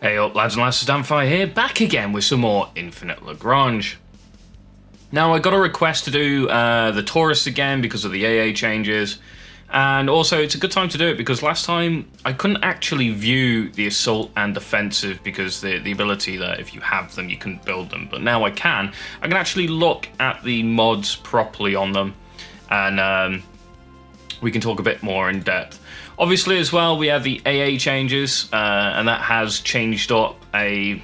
Hey up lads and lasses, Damphyre here, back again with some more Infinite Lagrange. Now I got a request to do the Taurus again because of the AA changes, and also it's a good time to do it because last time I couldn't actually view the assault and defensive because the ability that if you have them you couldn't build them, but now I can actually look at the mods properly on them, and we can talk a bit more in depth. Obviously, as well, we have the AA changes, and that has changed up a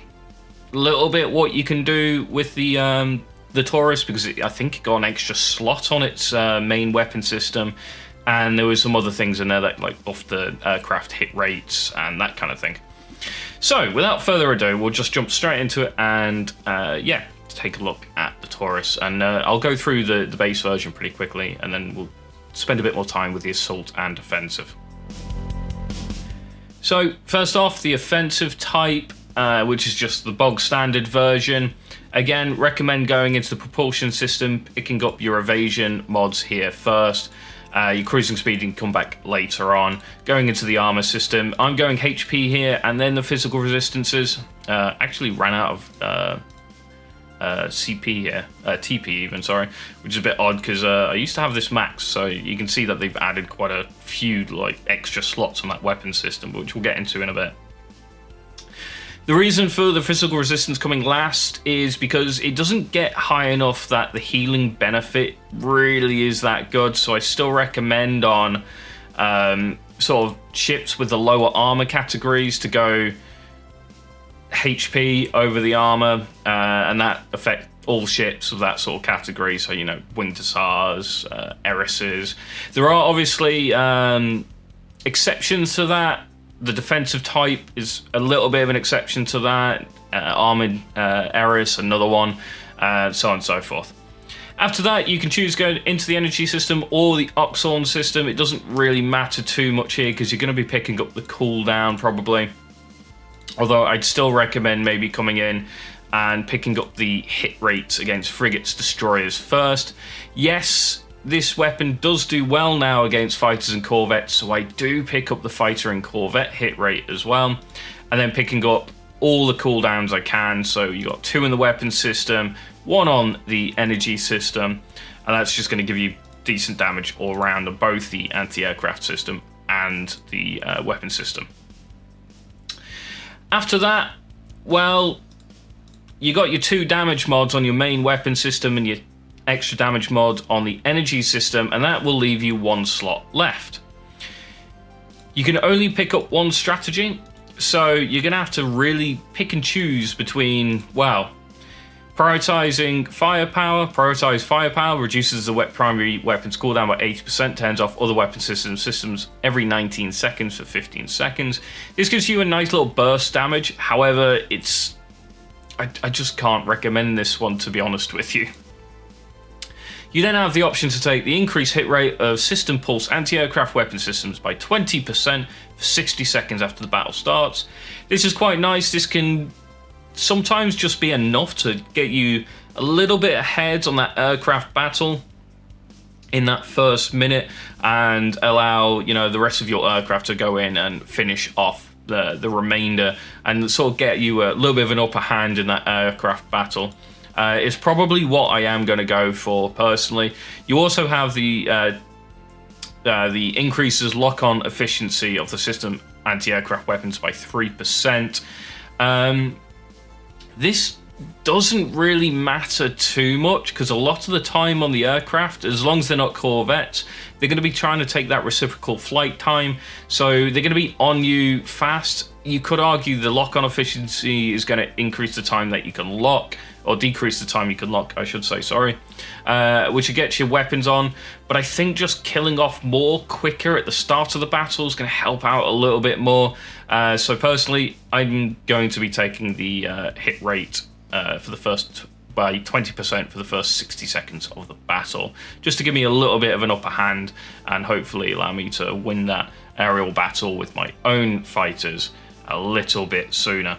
little bit what you can do with the Taurus, because I think it got an extra slot on its main weapon system, and there was some other things in there that like buffed the aircraft hit rates and that kind of thing. So, without further ado, we'll just jump straight into it and yeah, take a look at the Taurus, and I'll go through the base version pretty quickly, and then we'll spend a bit more time with the assault and defensive. So first off, the offensive type, which is just the bog standard version. Again, recommend going into the propulsion system, picking up your evasion mods here first. Your cruising speed can come back later on. Going into the armor system, I'm going HP here, and then the physical resistances. Actually ran out of CP here, TP even, sorry, which is a bit odd because I used to have this max, so you can see that they've added quite a few like extra slots on that weapon system, which we'll get into in a bit. The reason for the physical resistance coming last is because it doesn't get high enough that the healing benefit really is that good, so I still recommend on sort of ships with the lower armor categories to go HP over the armor, and that affects all ships of that sort of category. So, you know, Winged Hussars, Eris's. There are obviously exceptions to that. The defensive type is a little bit of an exception to that. Armored Eris, another one, so on and so forth. After that, you can choose going into the energy system or the Oxorn system. It doesn't really matter too much here because you're going to be picking up the cooldown probably. Although I'd still recommend maybe coming in and picking up the hit rates against frigates, destroyers first. Yes, this weapon does do well now against fighters and corvettes, so I do pick up the fighter and corvette hit rate as well. And then picking up all the cooldowns I can, so you got 2 in the weapon system, 1 on the energy system, and that's just going to give you decent damage all around on both the anti-aircraft system and the weapon system. After that, well, you got your 2 damage mods on your main weapon system and your extra damage mod on the energy system, and that will leave you 1 slot left. You can only pick up 1 strategy, so you're going to have to really pick and choose between, well, prioritizing firepower. Prioritize firepower, reduces the primary weapon's cooldown by 80%, turns off other weapon systems every 19 seconds for 15 seconds. This gives you a nice little burst damage, however, I just can't recommend this one, to be honest with you. You then have the option to take the increased hit rate of system pulse anti-aircraft weapon systems by 20% for 60 seconds after the battle starts. This is quite nice. This can sometimes just be enough to get you a little bit ahead on that aircraft battle in that first minute and allow, you know, the rest of your aircraft to go in and finish off the remainder and sort of get you a little bit of an upper hand in that aircraft battle. It's probably what I am going to go for personally. You also have the increases lock-on efficiency of the system anti-aircraft weapons by 3%. This doesn't really matter too much because a lot of the time on the aircraft, as long as they're not corvettes, they're going to be trying to take that reciprocal flight time, so they're going to be on you fast. You could argue the lock-on efficiency is going to increase the time that you can lock, or decrease the time you can lock, I should say, sorry, which gets your weapons on, but I think just killing off more quicker at the start of the battle is going to help out a little bit more. So personally, I'm going to be taking the hit rate for the first by 20% for the first 60 seconds of the battle, just to give me a little bit of an upper hand and hopefully allow me to win that aerial battle with my own fighters a little bit sooner,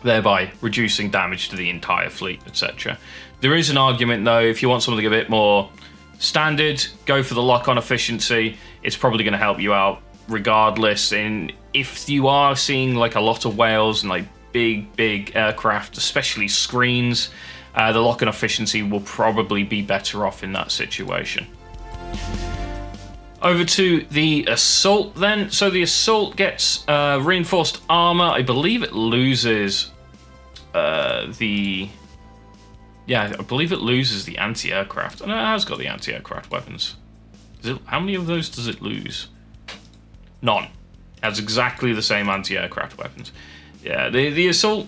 thereby reducing damage to the entire fleet, etc. There is an argument though, if you want something a bit more standard, go for the lock-on efficiency. It's probably going to help you out regardless. And if you are seeing like a lot of whales and like big aircraft, especially screens, the lock-on efficiency will probably be better off in that situation. Over to the Assault then. So the Assault gets reinforced armor. I believe it loses I believe it loses the anti-aircraft. And it has got the anti-aircraft weapons. How many of those does it lose? None. It has exactly the same anti-aircraft weapons. Yeah, the Assault,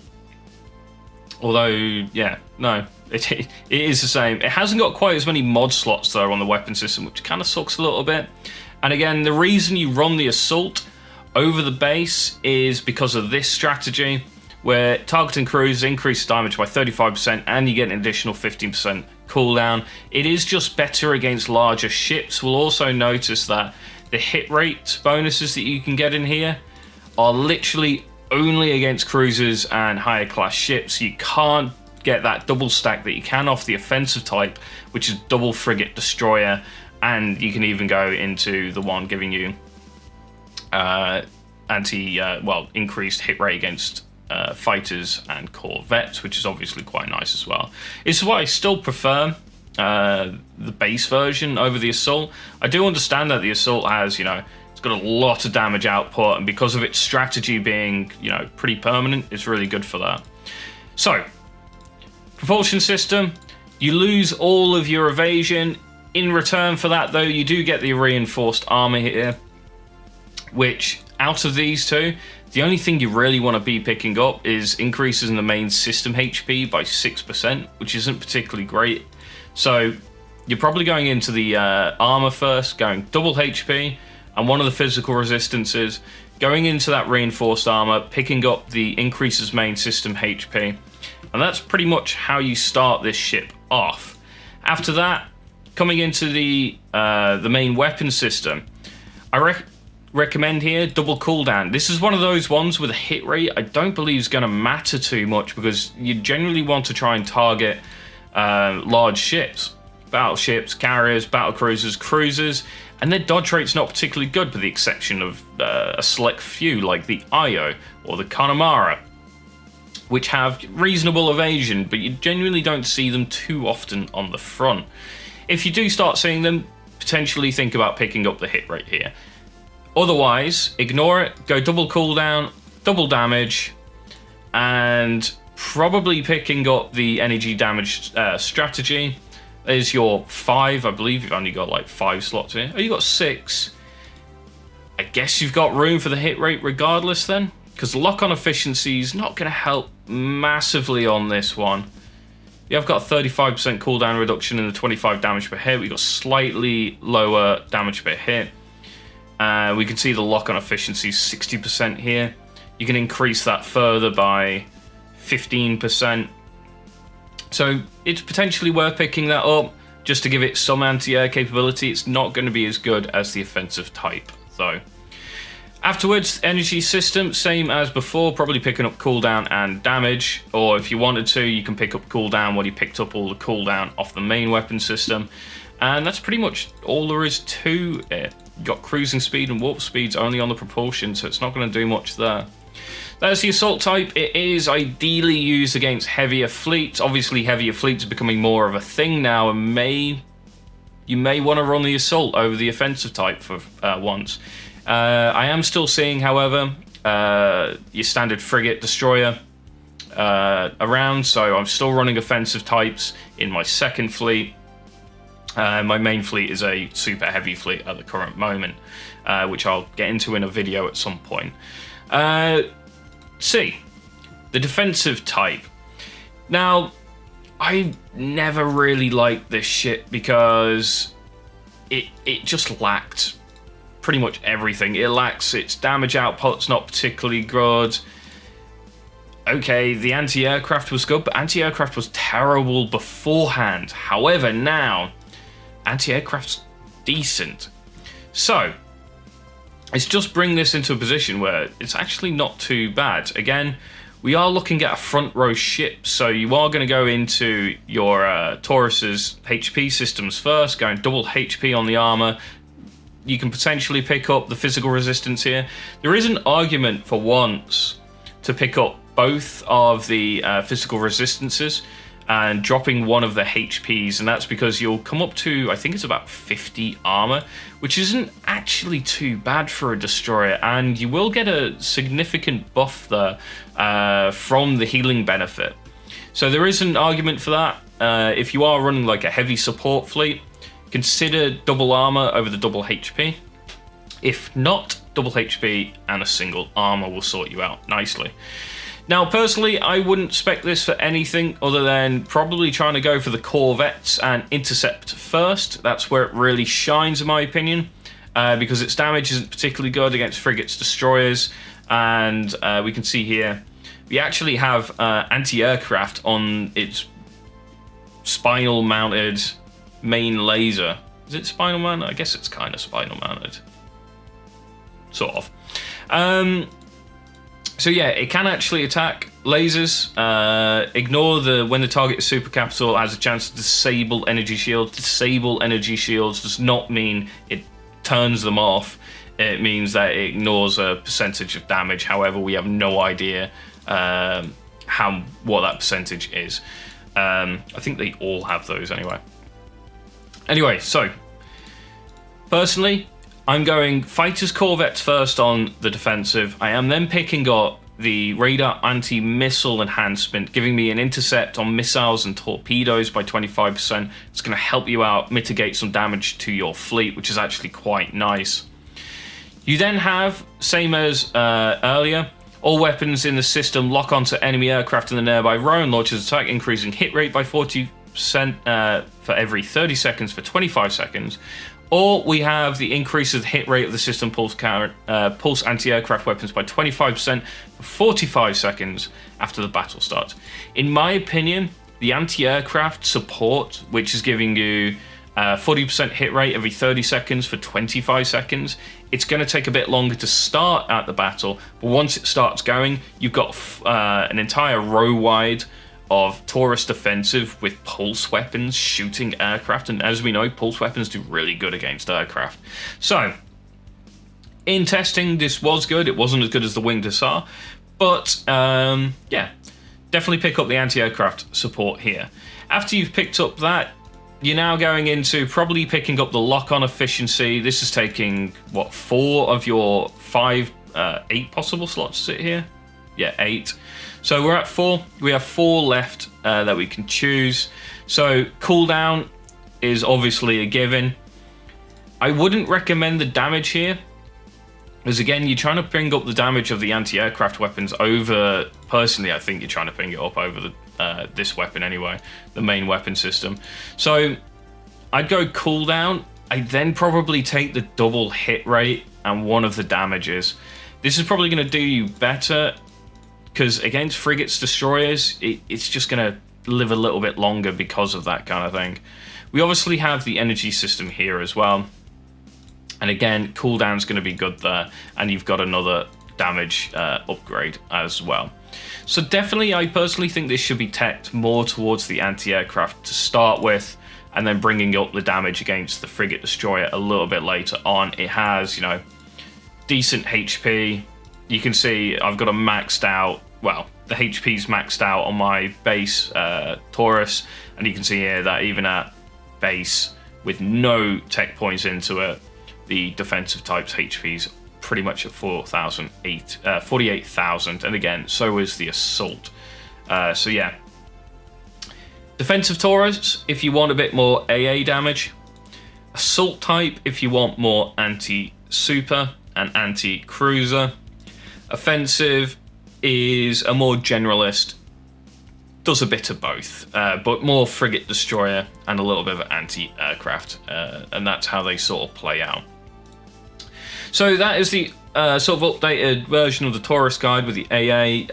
although, yeah, no, it is the same. It hasn't got quite as many mod slots, though, on the weapon system, which kind of sucks a little bit. And again, the reason you run the Assault over the base is because of this strategy, where targeting cruise increases damage by 35%, and you get an additional 15% cooldown. It is just better against larger ships. We'll also notice that the hit rate bonuses that you can get in here are literally only against cruisers and higher class ships. You can't get that double stack that you can off the offensive type, which is double frigate destroyer, and you can even go into the one giving you increased hit rate against fighters and corvettes, which is obviously quite nice as well. This is why I still prefer the base version over the Assault. I do understand that the Assault has, it's got a lot of damage output, and because of its strategy being, pretty permanent, it's really good for that. So, propulsion system, you lose all of your evasion. In return for that, though, you do get the reinforced armor here, which, out of these two, the only thing you really want to be picking up is increases in the main system HP by 6%, which isn't particularly great. So, you're probably going into the armor first, going double HP, and one of the physical resistances, going into that reinforced armor, picking up the increases main system HP, and that's pretty much how you start this ship off. After that, coming into the main weapon system, I recommend here double cooldown. This is one of those ones with a hit rate I don't believe is going to matter too much, because you generally want to try and target large ships, battleships, carriers, battlecruisers, cruisers, and their dodge rate's not particularly good, with the exception of a select few like the Io or the Connemara, which have reasonable evasion, but you genuinely don't see them too often on the front. If you do start seeing them, potentially think about picking up the hit rate here. Otherwise, ignore it, go double cooldown, double damage, and probably picking up the energy damage strategy. There's your 5, I believe you've only got like 5 slots here. Oh, you got 6. I guess you've got room for the hit rate regardless then, because lock-on efficiency is not going to help massively on this one. You have got 35% cooldown reduction and the 25 damage per hit. We've got slightly lower damage per hit. We can see the lock-on efficiency is 60% here. You can increase that further by 15%. So it's potentially worth picking that up just to give it some anti-air capability. It's not going to be as good as the offensive type, though. Afterwards, energy system, same as before, probably picking up cooldown and damage, or if you wanted to, you can pick up cooldown while you picked up all the cooldown off the main weapon system. And that's pretty much all there is to it. You got cruising speed and warp speeds only on the propulsion, so it's not going to do much there. That's the Assault type. It is ideally used against heavier fleets. Obviously, heavier fleets are becoming more of a thing now, and you may want to run the Assault over the offensive type for once. I am still seeing, however, your standard frigate destroyer around, so I'm still running offensive types in my second fleet. My main fleet is a super heavy fleet at the current moment, which I'll get into in a video at some point. C, the defensive type. Now, I never really liked this ship because it just lacked pretty much everything. It lacks its damage output's not particularly good. Okay, the anti-aircraft was good, but anti-aircraft was terrible beforehand. However, now, anti-aircraft's decent. So, let's just bring this into a position where it's actually not too bad. Again, we are looking at a front row ship, so you are going to go into your Taurus's HP systems first, going double HP on the armor, you can potentially pick up the physical resistance here. There is an argument for once to pick up both of the physical resistances and dropping one of the HPs, and that's because you'll come up to, I think it's about 50 armor, which isn't actually too bad for a destroyer, and you will get a significant buff there from the healing benefit. So there is an argument for that. If you are running like a heavy support fleet, consider double armor over the double HP. If not, double HP and a single armor will sort you out nicely. Now, personally, I wouldn't spec this for anything other than probably trying to go for the corvettes and intercept first. That's where it really shines, in my opinion, because its damage isn't particularly good against frigates, destroyers, and we can see here we actually have anti-aircraft on its spinal-mounted main laser. Is it spinal-mounted? I guess it's kind of spinal-mounted. Sort of. So yeah, it can actually attack lasers. Ignore when the target is super capital, has a chance to disable energy shields. Disable energy shields does not mean it turns them off. It means that it ignores a percentage of damage. However, we have no idea what that percentage is. I think they all have those anyway. Anyway, so personally, I'm going fighters, corvettes first on the defensive. I am then picking up the radar anti-missile enhancement, giving me an intercept on missiles and torpedoes by 25%. It's going to help you out, mitigate some damage to your fleet, which is actually quite nice. You then have, same as earlier, all weapons in the system lock onto enemy aircraft in the nearby row and launches attack, increasing hit rate by 40% for every 30 seconds for 25 seconds. Or we have the increase of the hit rate of the system pulse anti-aircraft weapons by 25% for 45 seconds after the battle starts. In my opinion, the anti-aircraft support, which is giving you 40% hit rate every 30 seconds for 25 seconds, it's going to take a bit longer to start at the battle, but once it starts going, you've got an entire row wide of Taurus defensive with pulse weapons shooting aircraft, and as we know, pulse weapons do really good against aircraft. So, in testing, this was good. It wasn't as good as the Winged Hussar, but yeah, definitely pick up the anti-aircraft support here. After you've picked up that, you're now going into probably picking up the lock-on efficiency. This is taking, 4 of your 8 possible slots, is it here? Yeah, 8. So we're at 4. We have 4 left that we can choose. So cooldown is obviously a given. I wouldn't recommend the damage here, because again, you're trying to bring up the damage of the anti-aircraft weapons over. Personally, I think you're trying to bring it up over this weapon anyway, the main weapon system. So I'd go cooldown. I'd then probably take the double hit rate and one of the damages. This is probably going to do you better, because against frigates, destroyers, it's just going to live a little bit longer because of that kind of thing. We obviously have the energy system here as well. And again, cooldown's going to be good there. And you've got another damage upgrade as well. So definitely, I personally think this should be teched more towards the anti-aircraft to start with, and then bringing up the damage against the frigate destroyer a little bit later on. It has, decent HP. You can see I've got a maxed out, the HP's maxed out on my base Taurus, and you can see here that even at base with no tech points into it, the defensive type's HP's pretty much at 48,000, and again, so is the assault. So yeah, defensive Taurus if you want a bit more AA damage, assault type if you want more anti-super and anti-cruiser. Offensive is a more generalist, does a bit of both, but more frigate destroyer and a little bit of anti-aircraft, and that's how they sort of play out. So that is the sort of updated version of the Taurus guide with the AA.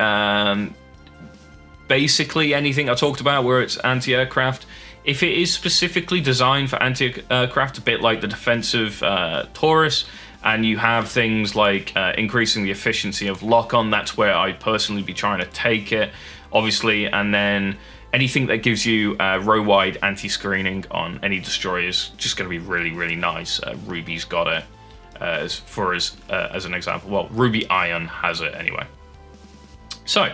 Basically anything I talked about where it's anti-aircraft. If it is specifically designed for anti-aircraft, a bit like the defensive Taurus, and you have things like increasing the efficiency of lock-on, that's where I'd personally be trying to take it, obviously. And then anything that gives you row-wide anti-screening on any destroyers, just going to be really, really nice. Ruby's got it. as an example. Well, Ruby Iron has it anyway. So,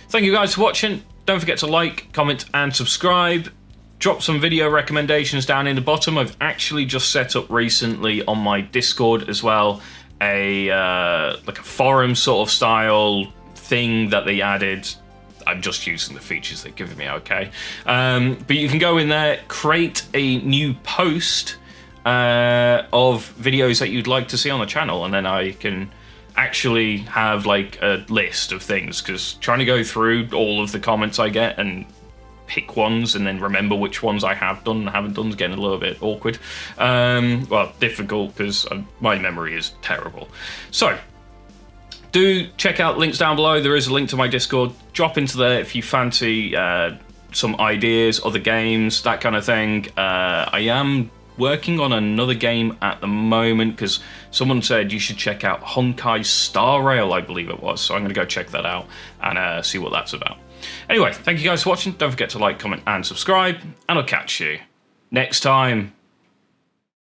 thank you guys for watching. Don't forget to like, comment, and subscribe. Drop some video recommendations down in the bottom. I've actually just set up recently on my Discord as well like a forum sort of style thing that they added. I'm just using the features they've given me, okay? But you can go in there, create a new post of videos that you'd like to see on the channel, and then I can actually have like a list of things, because trying to go through all of the comments I get and pick ones and then remember which ones I have done and haven't done is getting a little bit awkward. Well, difficult, because my memory is terrible. So, do check out links down below. There is a link to my Discord. Drop into there if you fancy some ideas, other games, that kind of thing. I am working on another game at the moment, because someone said you should check out Honkai Star Rail, I believe it was. So I'm going to go check that out and see what that's about. Anyway, thank you guys for watching. Don't forget to like, comment, and subscribe, and I'll catch you next time.